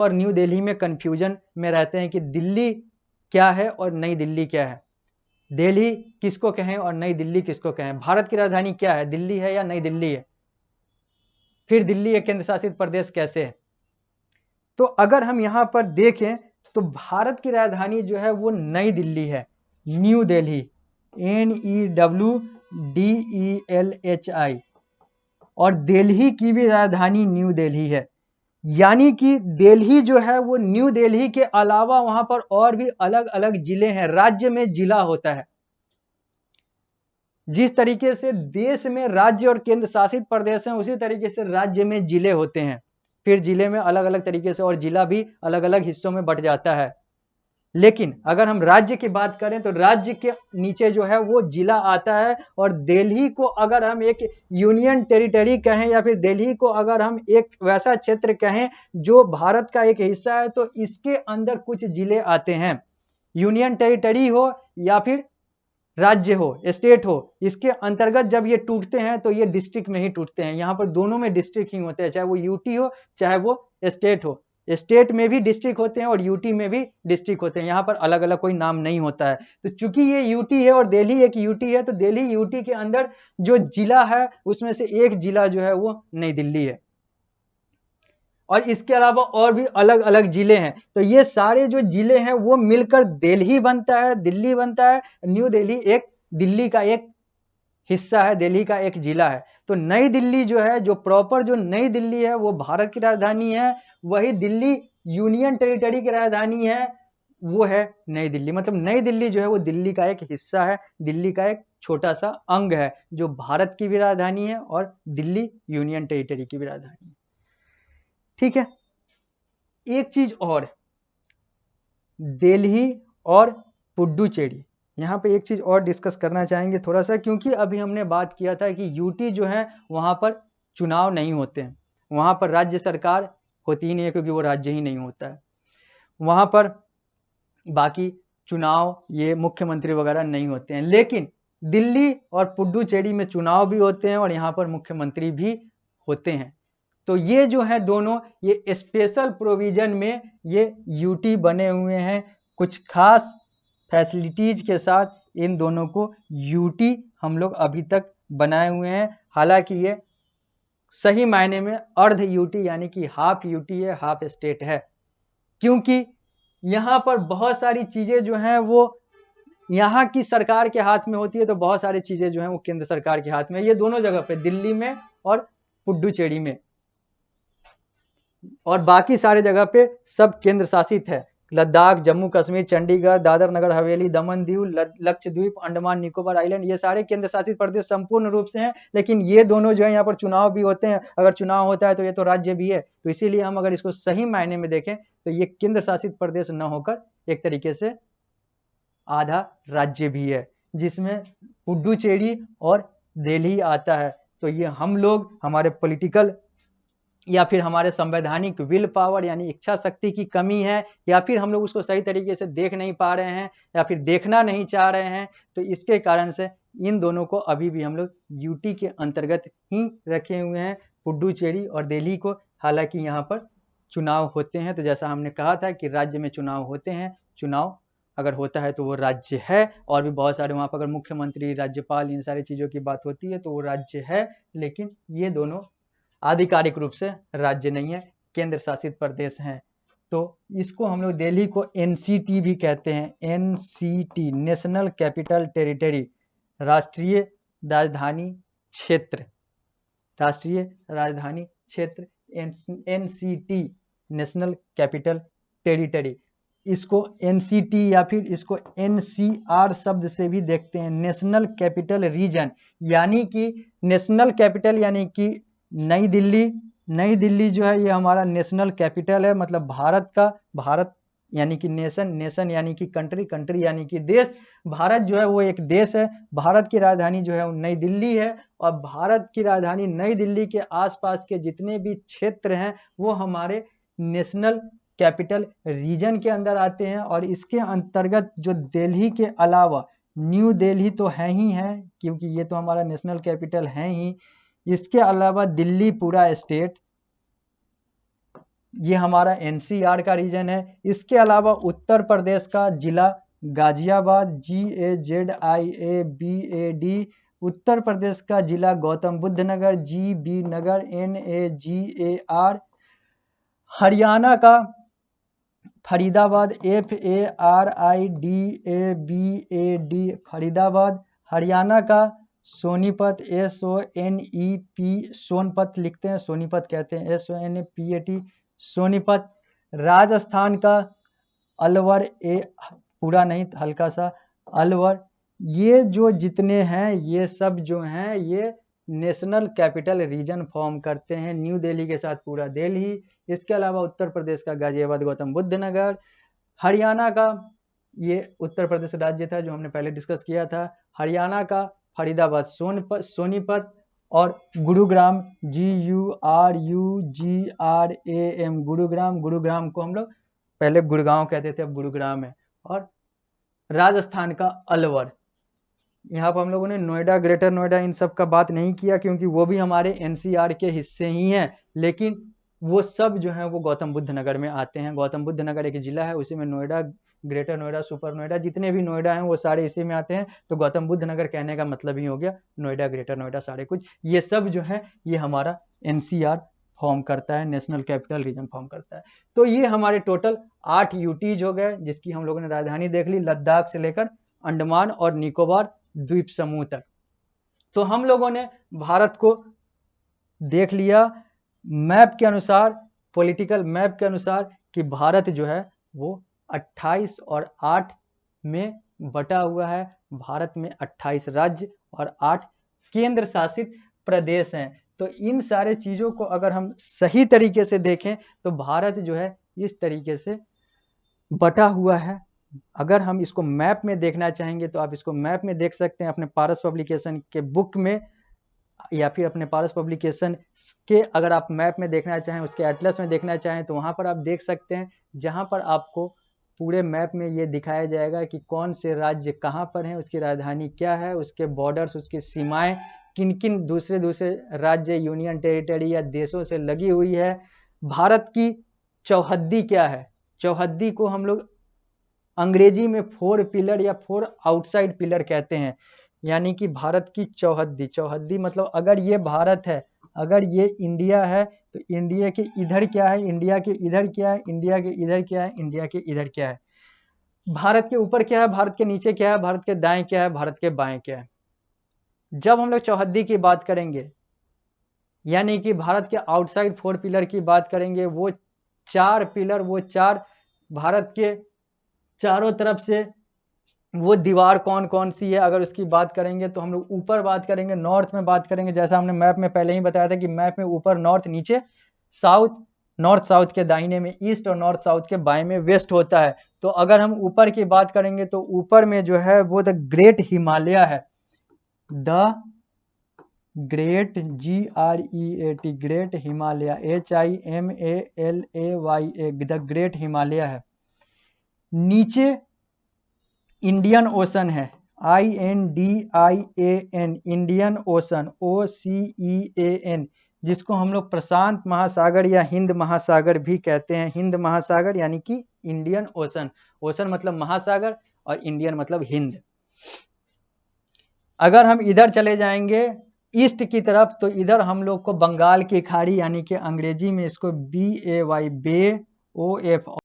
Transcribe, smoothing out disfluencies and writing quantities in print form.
और न्यू दिल्ली में कंफ्यूजन में रहते हैं कि दिल्ली क्या है और नई दिल्ली क्या है, दिल्ली किसको कहें और नई दिल्ली किसको कहें, भारत की राजधानी क्या है, दिल्ली है या नई दिल्ली है, फिर दिल्ली एक केंद्र शासित प्रदेश कैसे है। तो अगर हम यहां पर देखें तो भारत की राजधानी जो है वो नई दिल्ली है, न्यू दिल्ली, NEWDELHI, और दिल्ली की भी राजधानी न्यू दिल्ली है। यानी कि दिल्ली जो है वो न्यू दिल्ली के अलावा वहां पर और भी अलग अलग जिले हैं, राज्य में जिला होता है। जिस तरीके से देश में राज्य और केंद्र शासित प्रदेश हैं, उसी तरीके से राज्य में जिले होते हैं, फिर जिले में अलग अलग तरीके से और जिला भी अलग अलग हिस्सों में बंट जाता है। लेकिन अगर हम राज्य की बात करें तो राज्य के नीचे जो है वो जिला आता है, और दिल्ली को अगर हम एक यूनियन टेरिटरी कहें या फिर दिल्ली को अगर हम एक वैसा क्षेत्र कहें जो भारत का एक हिस्सा है, तो इसके अंदर कुछ जिले आते हैं। यूनियन टेरिटरी हो या फिर राज्य हो, स्टेट हो, इसके अंतर्गत जब ये टूटते हैं तो ये डिस्ट्रिक्ट में ही टूटते हैं। यहाँ पर दोनों में डिस्ट्रिक्ट ही होते हैं, चाहे वो यूटी हो चाहे वो स्टेट हो। स्टेट में भी डिस्ट्रिक्ट होते हैं और यूटी में भी डिस्ट्रिक्ट होते हैं, यहाँ पर अलग अलग कोई नाम नहीं होता है। तो चूंकि ये यूटी है और दिल्ली एक यूटी है, तो दिल्ली यूटी के अंदर जो जिला है उसमें से एक जिला जो है वो नई दिल्ली है, और इसके अलावा और भी अलग अलग जिले हैं। तो ये सारे जो जिले हैं वो मिलकर दिल्ली बनता है, दिल्ली बनता है। न्यू दिल्ली एक दिल्ली का एक हिस्सा है, दिल्ली का एक जिला है। तो नई दिल्ली जो है, जो प्रॉपर जो नई दिल्ली है वो भारत की राजधानी है, वही दिल्ली यूनियन टेरिटरी की राजधानी है, वो है नई दिल्ली। मतलब नई दिल्ली जो है वो दिल्ली का एक हिस्सा है, दिल्ली का एक छोटा सा अंग है, जो भारत की भी राजधानी है और दिल्ली यूनियन टेरिटरी की भी राजधानी है। ठीक है, एक चीज और, दिल्ली और पुडुचेरी, यहाँ पे एक चीज और डिस्कस करना चाहेंगे थोड़ा सा, क्योंकि अभी हमने बात किया था कि यूटी जो है वहां पर चुनाव नहीं होते हैं, वहां पर राज्य सरकार होती ही नहीं है, क्योंकि वो राज्य ही नहीं होता है वहां पर। बाकी चुनाव ये मुख्यमंत्री वगैरह नहीं होते हैं, लेकिन दिल्ली और पुडुचेरी में चुनाव भी होते हैं और यहाँ पर मुख्यमंत्री भी होते हैं। तो ये जो है दोनों, ये स्पेशल प्रोविजन में ये यूटी बने हुए हैं, कुछ खास फैसिलिटीज के साथ इन दोनों को यूटी हम लोग अभी तक बनाए हुए हैं। हालांकि ये सही मायने में अर्ध यूटी यानी कि हाफ यूटी है, हाफ स्टेट है, क्योंकि यहाँ पर बहुत सारी चीजें जो हैं वो यहाँ की सरकार के हाथ में होती है, तो बहुत सारी चीजें जो हैं वो केंद्र सरकार के हाथ में। ये दोनों जगह पे, दिल्ली में और पुडुचेरी में, और बाकी सारे जगह पे सब केंद्र शासित है। लद्दाख, जम्मू कश्मीर, चंडीगढ़, दादर नगर हवेली, दमन दीव, लक्षद्वीप, अंडमान निकोबार आइलैंड, ये सारे केंद्र शासित प्रदेश संपूर्ण रूप से हैं। लेकिन ये दोनों जो है यहाँ पर चुनाव भी होते हैं, अगर चुनाव होता है तो ये तो राज्य भी है। तो इसीलिए हम अगर इसको सही मायने में देखें तो ये केंद्र शासित प्रदेश न होकर एक तरीके से आधा राज्य भी है, जिसमें पुडुचेरी और दिल्ली आता है। तो ये हम लोग हमारे पॉलिटिकल या फिर हमारे संवैधानिक विल पावर यानी इच्छा शक्ति की कमी है, या फिर हम लोग उसको सही तरीके से देख नहीं पा रहे हैं, या फिर देखना नहीं चाह रहे हैं, तो इसके कारण से इन दोनों को अभी भी हम लोग यूटी के अंतर्गत ही रखे हुए हैं, पुडुचेरी और दिल्ली को। हालांकि यहाँ पर चुनाव होते हैं, तो जैसा हमने कहा था कि राज्य में चुनाव होते हैं, चुनाव अगर होता है तो वो राज्य है, और भी बहुत सारे वहाँ पर अगर मुख्यमंत्री, राज्यपाल, इन सारी चीज़ों की बात होती है तो वो राज्य है। लेकिन ये दोनों आधिकारिक रूप से राज्य नहीं है, केंद्र शासित प्रदेश हैं। तो इसको हम लोग दिल्ली को एनसीटी भी कहते हैं, एनसीटी, नेशनल कैपिटल टेरिटरी, राष्ट्रीय राजधानी क्षेत्र, राष्ट्रीय राजधानी क्षेत्र, एनसीटी, नेशनल कैपिटल टेरिटरी। इसको एनसीटी या फिर इसको एनसीआर शब्द से भी देखते हैं, नेशनल कैपिटल रीजन, यानी कि नेशनल कैपिटल यानी कि नई दिल्ली। नई दिल्ली जो है ये हमारा नेशनल कैपिटल है, मतलब भारत का, भारत यानी कि नेशन, नेशन यानी कि कंट्री, कंट्री यानी कि देश। भारत जो है वो एक देश है, भारत की राजधानी जो है वो नई दिल्ली है, और भारत की राजधानी नई दिल्ली के आसपास के जितने भी क्षेत्र हैं वो हमारे नेशनल कैपिटल रीजन के अंदर आते हैं। और इसके अंतर्गत जो दिल्ली के अलावा न्यू दिल्ली तो है ही है, क्योंकि ये तो हमारा नेशनल कैपिटल है ही, इसके अलावा दिल्ली पूरा स्टेट, ये हमारा एनसीआर का रीजन है। इसके अलावा उत्तर प्रदेश का जिला गाजियाबाद, GAZIABAD, उत्तर प्रदेश का जिला गौतम बुद्ध नगर, GB नगर, NAGAR, हरियाणा का फरीदाबाद, FARIDABAD फरीदाबाद, हरियाणा का सोनीपत, SONEP सोनपत लिखते हैं, सोनीपत कहते हैं, SONPAT सोनीपत, राजस्थान का अलवर, पूरा नहीं हल्का सा अलवर। ये जो जितने हैं ये सब जो हैं ये नेशनल कैपिटल रीजन फॉर्म करते हैं, न्यू दिल्ली के साथ पूरा दिल्ली। इसके अलावा उत्तर प्रदेश का गाजियाबाद, गौतम बुद्ध नगर, हरियाणा का ये उत्तर प्रदेश राज्य था जो हमने पहले डिस्कस किया था, हरियाणा का फरीदाबाद, सोनीपत और गुरुग्राम, GURUGRAM गुरुग्राम। गुरुग्राम को हम लोग पहले गुड़गांव कहते थे, अब गुरुग्राम है। और राजस्थान का अलवर। यहाँ पर हम लोगों ने नोएडा, ग्रेटर नोएडा इन सब का बात नहीं किया क्योंकि वो भी हमारे एनसीआर के हिस्से ही हैं, लेकिन वो सब जो है वो गौतम बुद्ध नगर में आते हैं। गौतम बुद्ध नगर एक जिला है, उसी में नोएडा, ग्रेटर नोएडा, सुपर नोएडा, जितने भी नोएडा हैं वो सारे इसी में आते हैं। तो गौतम बुद्ध नगर कहने का मतलब ही हो गया नोएडा, ग्रेटर नोएडा, सारे कुछ ये सब जो है ये हमारा एनसीआर फॉर्म करता है, नेशनल कैपिटल रीजन फॉर्म करता है। तो ये हमारे टोटल 8 यूटीज हो गए, जिसकी हम लोगों ने राजधानी देख ली, लद्दाख से लेकर अंडमान और निकोबार द्वीप समूह तक। तो हम लोगों ने भारत को देख लिया मैप के अनुसार, पॉलिटिकल मैप के अनुसार, कि भारत जो है वो 28 और 8 में बटा हुआ है। भारत में 28 राज्य और 8 केंद्र शासित प्रदेश हैं। तो इन सारे चीजों को अगर हम सही तरीके से देखें तो भारत जो है इस तरीके से बटा हुआ है। अगर हम इसको मैप में देखना चाहेंगे तो आप इसको मैप में देख सकते हैं अपने पारस पब्लिकेशन के बुक में, या फिर अपने पारस पब्लिकेशन के अगर आप मैप में देखना चाहें, उसके एटलस में देखना चाहें तो वहां पर आप देख सकते हैं, जहां पर आपको पूरे मैप में ये दिखाया जाएगा कि कौन से राज्य कहां पर हैं, उसकी राजधानी क्या है, उसके बॉर्डर्स, उसकी सीमाएं किन किन दूसरे राज्य, यूनियन टेरिटरी या देशों से लगी हुई है। भारत की चौहद्दी क्या है, चौहद्दी को हम लोग अंग्रेजी में 4 पिलर या 4 आउटसाइड पिलर कहते हैं। यानी कि भारत की चौहद्दी, चौहद्दी मतलब अगर ये भारत है, अगर ये इंडिया है तो इंडिया के इधर क्या है, इंडिया के इधर क्या है, इंडिया के इधर क्या है, इंडिया के इधर क्या है, भारत के ऊपर क्या है, भारत के नीचे क्या है, भारत के दाएं क्या है, भारत के बाएं क्या है। जब हम लोग चौहद्दी की बात करेंगे यानी कि भारत के आउटसाइड 4 पिलर की बात करेंगे, वो 4 पिलर, वो 4 भारत के चारों तरफ से वो दीवार कौन कौन सी है, अगर उसकी बात करेंगे तो हम लोग ऊपर बात करेंगे, नॉर्थ में बात करेंगे, जैसा हमने मैप में पहले ही बताया था कि मैप में ऊपर नॉर्थ, नीचे साउथ, नॉर्थ साउथ के दाहिने में ईस्ट और नॉर्थ साउथ के बाएं में वेस्ट होता है। तो अगर हम ऊपर की बात करेंगे तो ऊपर में जो है वो द ग्रेट हिमालय है, the great, GREAT, great Himalaya, HIMALAYA, the great Himalaya है। नीचे इंडियन ओशन है, INDIAN, इंडियन ओशन, OCEAN, जिसको हम लोग प्रशांत महासागर या हिंद महासागर भी कहते हैं। हिंद महासागर यानी कि इंडियन ओशन, ओशन मतलब महासागर और इंडियन मतलब हिंद। अगर हम इधर चले जाएंगे ईस्ट की तरफ तो इधर हम लोग को बंगाल की खाड़ी यानी कि अंग्रेजी में इसको BAY, बे, OF